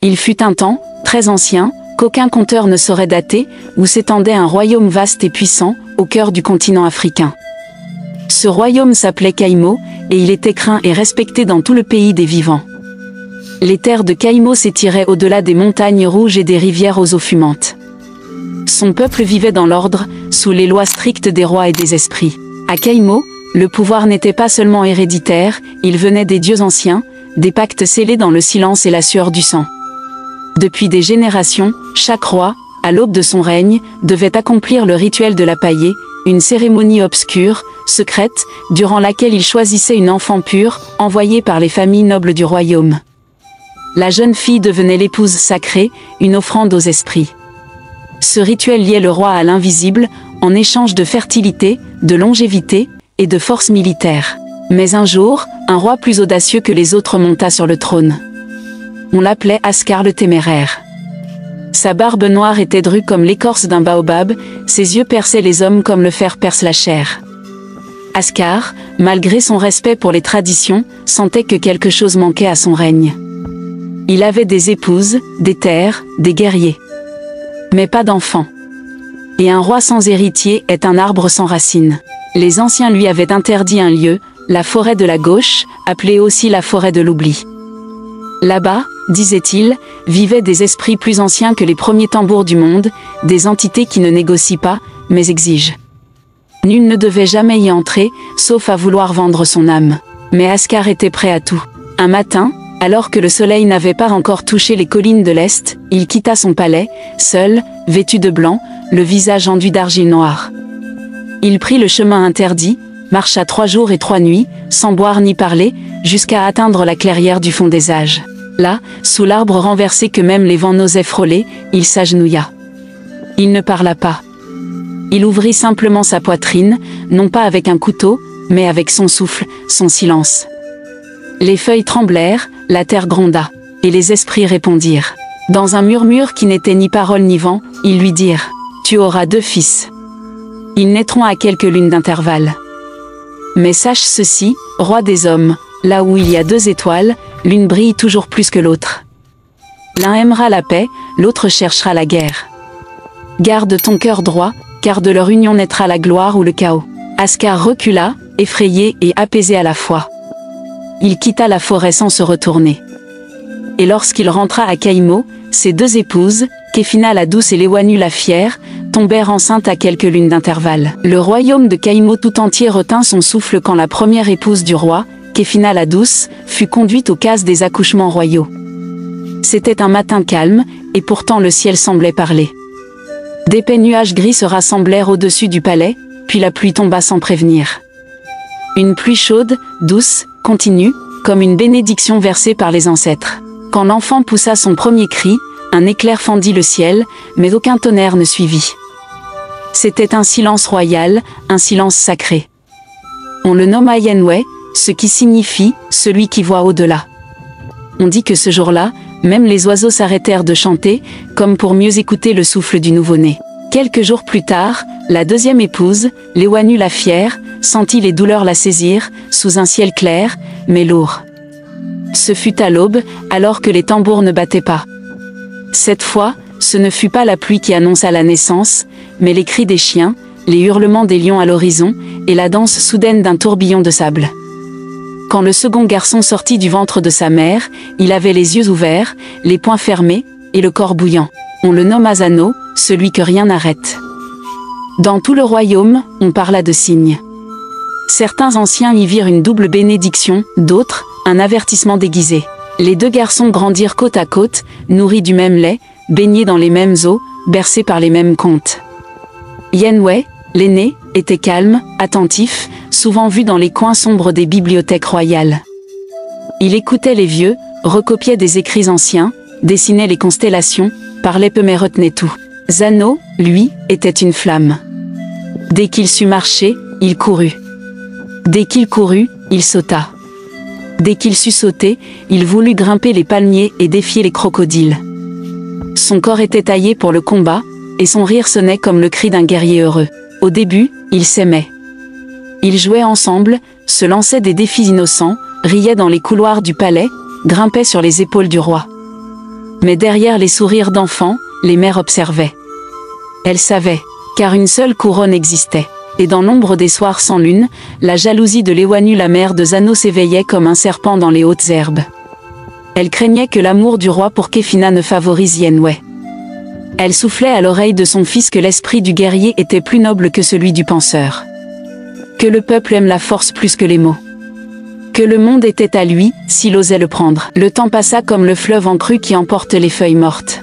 Il fut un temps, très ancien, qu'aucun conteur ne saurait dater, où s'étendait un royaume vaste et puissant, au cœur du continent africain. Ce royaume s'appelait Kaïmo, et il était craint et respecté dans tout le pays des vivants. Les terres de Kaïmo s'étiraient au-delà des montagnes rouges et des rivières aux eaux fumantes. Son peuple vivait dans l'ordre, sous les lois strictes des rois et des esprits. À Kaïmo, le pouvoir n'était pas seulement héréditaire, il venait des dieux anciens, des pactes scellés dans le silence et la sueur du sang. Depuis des générations, chaque roi, à l'aube de son règne, devait accomplir le rituel de la paillée, une cérémonie obscure, secrète, durant laquelle il choisissait une enfant pure, envoyée par les familles nobles du royaume. La jeune fille devenait l'épouse sacrée, une offrande aux esprits. Ce rituel liait le roi à l'invisible, en échange de fertilité, de longévité, et de force militaire. Mais un jour, un roi plus audacieux que les autres monta sur le trône. On l'appelait Ascar le Téméraire. Sa barbe noire était drue comme l'écorce d'un baobab, ses yeux perçaient les hommes comme le fer perce la chair. Ascar, malgré son respect pour les traditions, sentait que quelque chose manquait à son règne. Il avait des épouses, des terres, des guerriers. Mais pas d'enfants. Et un roi sans héritier est un arbre sans racines. Les anciens lui avaient interdit un lieu, la forêt de la gauche, appelée aussi la forêt de l'oubli. Là-bas, disait-il, vivaient des esprits plus anciens que les premiers tambours du monde, des entités qui ne négocient pas, mais exigent. Nul ne devait jamais y entrer, sauf à vouloir vendre son âme. Mais Ascar était prêt à tout. Un matin, alors que le soleil n'avait pas encore touché les collines de l'Est, il quitta son palais, seul, vêtu de blanc, le visage enduit d'argile noire. Il prit le chemin interdit, marcha 3 jours et 3 nuits, sans boire ni parler, jusqu'à atteindre la clairière du fond des âges. Là, sous l'arbre renversé que même les vents n'osaient frôler, il s'agenouilla. Il ne parla pas. Il ouvrit simplement sa poitrine, non pas avec un couteau, mais avec son souffle, son silence. Les feuilles tremblèrent, la terre gronda, et les esprits répondirent. Dans un murmure qui n'était ni parole ni vent, ils lui dirent « Tu auras 2 fils. Ils naîtront à quelques lunes d'intervalle. Mais sache ceci, roi des hommes, là où il y a 2 étoiles, l'une brille toujours plus que l'autre. L'un aimera la paix, l'autre cherchera la guerre. Garde ton cœur droit, car de leur union naîtra la gloire ou le chaos. » Ascar recula, effrayé et apaisé à la fois. Il quitta la forêt sans se retourner. Et lorsqu'il rentra à Kaïmo, ses 2 épouses, Képhina la douce et Léouanu la fière, tombèrent enceintes à quelques lunes d'intervalle. Le royaume de Kaïmo tout entier retint son souffle quand la première épouse du roi, Képhina la douce, fut conduite aux cases des accouchements royaux. C'était un matin calme, et pourtant le ciel semblait parler. D'épais nuages gris se rassemblèrent au-dessus du palais, puis la pluie tomba sans prévenir. Une pluie chaude, douce, continue, comme une bénédiction versée par les ancêtres. Quand l'enfant poussa son premier cri, un éclair fendit le ciel, mais aucun tonnerre ne suivit. C'était un silence royal, un silence sacré. On le nomma Yenwe, ce qui signifie « celui qui voit au-delà ». On dit que ce jour-là, même les oiseaux s'arrêtèrent de chanter, comme pour mieux écouter le souffle du nouveau-né. Quelques jours plus tard, la 2e épouse, Léouanu la fière, sentit les douleurs la saisir, sous un ciel clair, mais lourd. Ce fut à l'aube, alors que les tambours ne battaient pas. Cette fois, ce ne fut pas la pluie qui annonça la naissance, mais les cris des chiens, les hurlements des lions à l'horizon, et la danse soudaine d'un tourbillon de sable. Quand le second garçon sortit du ventre de sa mère, il avait les yeux ouverts, les poings fermés, et le corps bouillant. On le nomme Azano, celui que rien n'arrête. Dans tout le royaume, on parla de signes. Certains anciens y virent une double bénédiction, d'autres, un avertissement déguisé. Les 2 garçons grandirent côte à côte, nourris du même lait, baignés dans les mêmes eaux, bercés par les mêmes contes. Yenwe, l'aîné, était calme, attentif, souvent vu dans les coins sombres des bibliothèques royales. Il écoutait les vieux, recopiait des écrits anciens, dessinait les constellations, parlait peu mais retenait tout. Zano, lui, était une flamme. Dès qu'il sut marcher, il courut. Dès qu'il courut, il sauta. Dès qu'il sut sauter, il voulut grimper les palmiers et défier les crocodiles. Son corps était taillé pour le combat, et son rire sonnait comme le cri d'un guerrier heureux. Au début, ils s'aimaient. Ils jouaient ensemble, se lançaient des défis innocents, riaient dans les couloirs du palais, grimpaient sur les épaules du roi. Mais derrière les sourires d'enfants, les mères observaient. Elles savaient, car une seule couronne existait. Et dans l'ombre des soirs sans lune, la jalousie de Léoanu, la mère de Zano, s'éveillait comme un serpent dans les hautes herbes. Elle craignait que l'amour du roi pour Kefina ne favorise Yenway. Elle soufflait à l'oreille de son fils que l'esprit du guerrier était plus noble que celui du penseur. Que le peuple aime la force plus que les mots. Que le monde était à lui, s'il osait le prendre. Le temps passa comme le fleuve en crue qui emporte les feuilles mortes.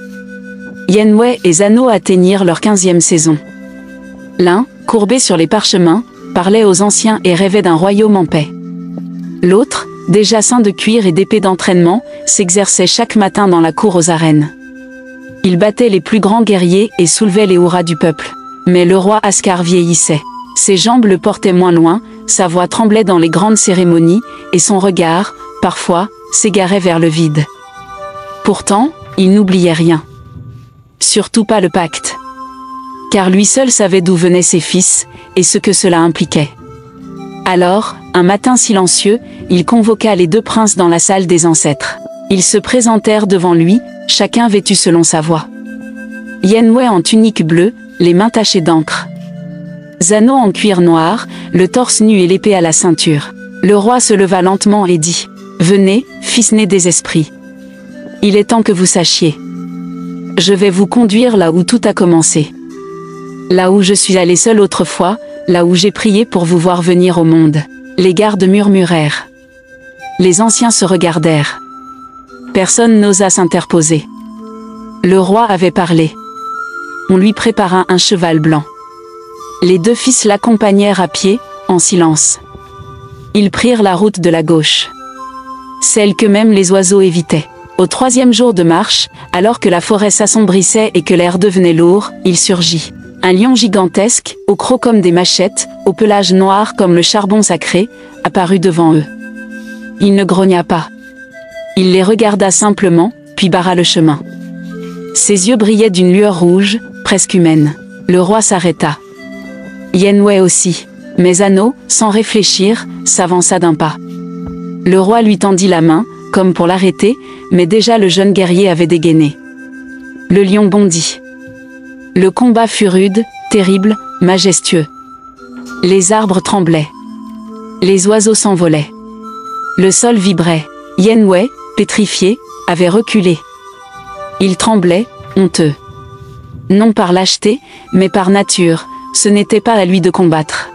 Yenway et Zano atteignirent leur 15e saison. L'un, courbé sur les parchemins, parlait aux anciens et rêvait d'un royaume en paix. L'autre, déjà ceint de cuir et d'épée d'entraînement, s'exerçait chaque matin dans la cour aux arènes. Il battait les plus grands guerriers et soulevait les hurrahs du peuple. Mais le roi Ascar vieillissait. Ses jambes le portaient moins loin, sa voix tremblait dans les grandes cérémonies, et son regard, parfois, s'égarait vers le vide. Pourtant, il n'oubliait rien. Surtout pas le pacte. Car lui seul savait d'où venaient ses fils, et ce que cela impliquait. Alors, un matin silencieux, il convoqua les deux princes dans la salle des ancêtres. Ils se présentèrent devant lui, chacun vêtu selon sa voie. Yenway en tunique bleue, les mains tachées d'encre. Zano en cuir noir, le torse nu et l'épée à la ceinture. Le roi se leva lentement et dit : « Venez, fils né des esprits. Il est temps que vous sachiez. Je vais vous conduire là où tout a commencé. Là où je suis allé seul autrefois, là où j'ai prié pour vous voir venir au monde. » Les gardes murmurèrent. Les anciens se regardèrent. Personne n'osa s'interposer. Le roi avait parlé. On lui prépara un cheval blanc. Les deux fils l'accompagnèrent à pied, en silence. Ils prirent la route de la gauche. Celle que même les oiseaux évitaient. Au 3e jour de marche, alors que la forêt s'assombrissait et que l'air devenait lourd, il surgit. Un lion gigantesque, aux crocs comme des machettes, au pelage noir comme le charbon sacré, apparut devant eux. Il ne grogna pas. Il les regarda simplement, puis barra le chemin. Ses yeux brillaient d'une lueur rouge, presque humaine. Le roi s'arrêta. Yenway aussi. Mais Zano, sans réfléchir, s'avança d'un pas. Le roi lui tendit la main, comme pour l'arrêter, mais déjà le jeune guerrier avait dégainé. Le lion bondit. Le combat fut rude, terrible, majestueux. Les arbres tremblaient. Les oiseaux s'envolaient. Le sol vibrait. Yenway, pétrifié, avait reculé. Il tremblait, honteux. Non par lâcheté, mais par nature, ce n'était pas à lui de combattre.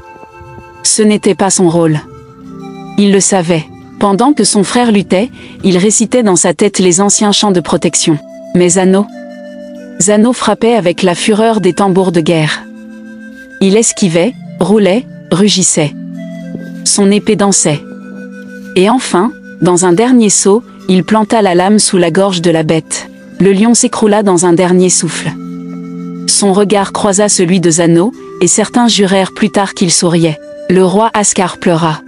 Ce n'était pas son rôle. Il le savait. Pendant que son frère luttait, il récitait dans sa tête les anciens chants de protection. Mais Zano frappait avec la fureur des tambours de guerre. Il esquivait, roulait, rugissait. Son épée dansait. Et enfin, dans un dernier saut, il planta la lame sous la gorge de la bête. Le lion s'écroula dans un dernier souffle. Son regard croisa celui de Zano, et certains jurèrent plus tard qu'il souriait. Le roi Ascar pleura.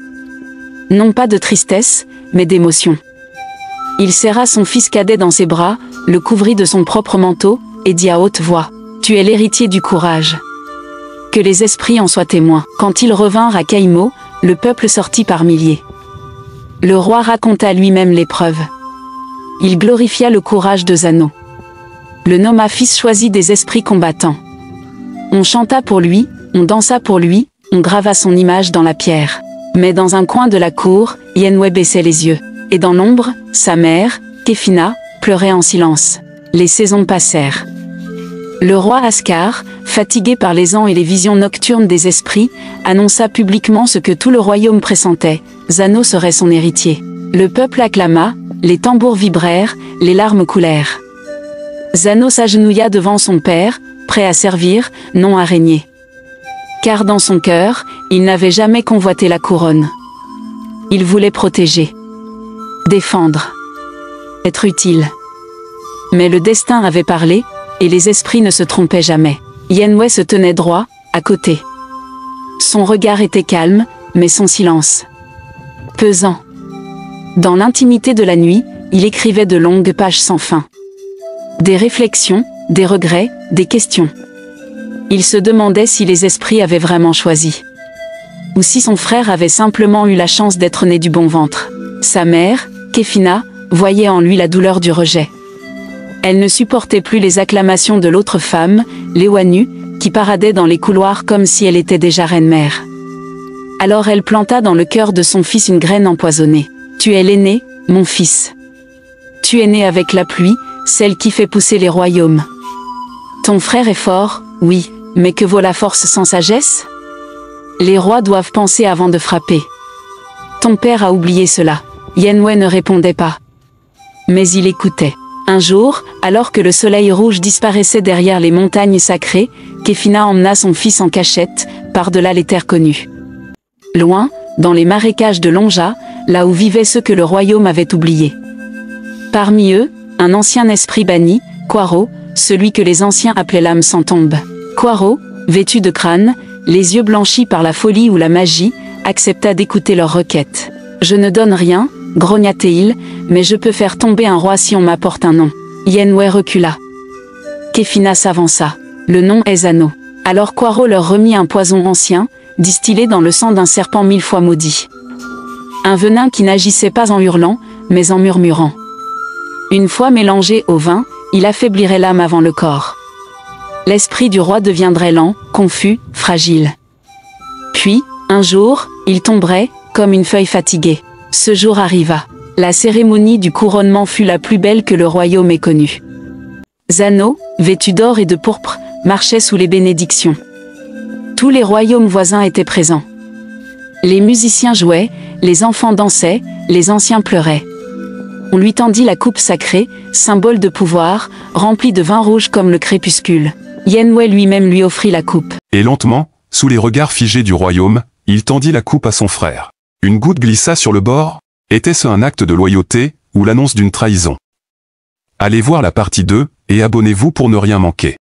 Non pas de tristesse, mais d'émotion. Il serra son fils cadet dans ses bras, le couvrit de son propre manteau, et dit à haute voix : « Tu es l'héritier du courage. Que les esprits en soient témoins. » Quand ils revinrent à Caïmo, le peuple sortit par milliers. Le roi raconta lui-même l'épreuve. Il glorifia le courage de Zano. Le nomma fils choisi des esprits combattants. On chanta pour lui, on dansa pour lui, on grava son image dans la pierre. Mais dans un coin de la cour, Yenway baissait les yeux. Et dans l'ombre, sa mère, Kefina, pleurait en silence. Les saisons passèrent. Le roi Ascar, fatigué par les ans et les visions nocturnes des esprits, annonça publiquement ce que tout le royaume pressentait : Zano serait son héritier. Le peuple acclama, les tambours vibrèrent, les larmes coulèrent. Zano s'agenouilla devant son père, prêt à servir, non à régner. Car dans son cœur, il n'avait jamais convoité la couronne. Il voulait protéger, défendre, être utile. Mais le destin avait parlé, et les esprits ne se trompaient jamais. Yenway se tenait droit, à côté. Son regard était calme, mais son silence pesant. Dans l'intimité de la nuit, il écrivait de longues pages sans fin. Des réflexions, des regrets, des questions. Il se demandait si les esprits avaient vraiment choisi. Ou si son frère avait simplement eu la chance d'être né du bon ventre. Sa mère, Kefina, voyait en lui la douleur du rejet. Elle ne supportait plus les acclamations de l'autre femme, Léoanu, qui paradait dans les couloirs comme si elle était déjà reine-mère. Alors elle planta dans le cœur de son fils une graine empoisonnée. « Tu es l'aîné, mon fils. Tu es né avec la pluie, celle qui fait pousser les royaumes. Ton frère est fort, oui, mais que vaut la force sans sagesse? Les rois doivent penser avant de frapper. Ton père a oublié cela. » Yenwei ne répondait pas. Mais il écoutait. Un jour, alors que le soleil rouge disparaissait derrière les montagnes sacrées, Kefina emmena son fils en cachette, par-delà les terres connues. Loin, dans les marécages de Lonja, là où vivaient ceux que le royaume avait oubliés. Parmi eux, un ancien esprit banni, Kwaro, celui que les anciens appelaient l'âme sans tombe. Kwaro, vêtu de crâne, les yeux blanchis par la folie ou la magie, accepta d'écouter leurs requêtes. « Je ne donne rien, grogna-t-il, mais je peux faire tomber un roi si on m'apporte un nom. » Yenwei recula. Kefina s'avança. « Le nom est Zano. » Alors Kwaro leur remit un poison ancien, distillé dans le sang d'un serpent 1000 fois maudit. Un venin qui n'agissait pas en hurlant, mais en murmurant. Une fois mélangé au vin, il affaiblirait l'âme avant le corps. L'esprit du roi deviendrait lent, confus, fragile. Puis, un jour, il tomberait, comme une feuille fatiguée. Ce jour arriva. La cérémonie du couronnement fut la plus belle que le royaume ait connue. Zano, vêtu d'or et de pourpre, marchait sous les bénédictions. Tous les royaumes voisins étaient présents. Les musiciens jouaient, les enfants dansaient, les anciens pleuraient. On lui tendit la coupe sacrée, symbole de pouvoir, remplie de vin rouge comme le crépuscule. Yenwei lui-même lui offrit la coupe. Et lentement, sous les regards figés du royaume, il tendit la coupe à son frère. Une goutte glissa sur le bord. Était-ce un acte de loyauté, ou l'annonce d'une trahison? Allez voir la partie 2, et abonnez-vous pour ne rien manquer.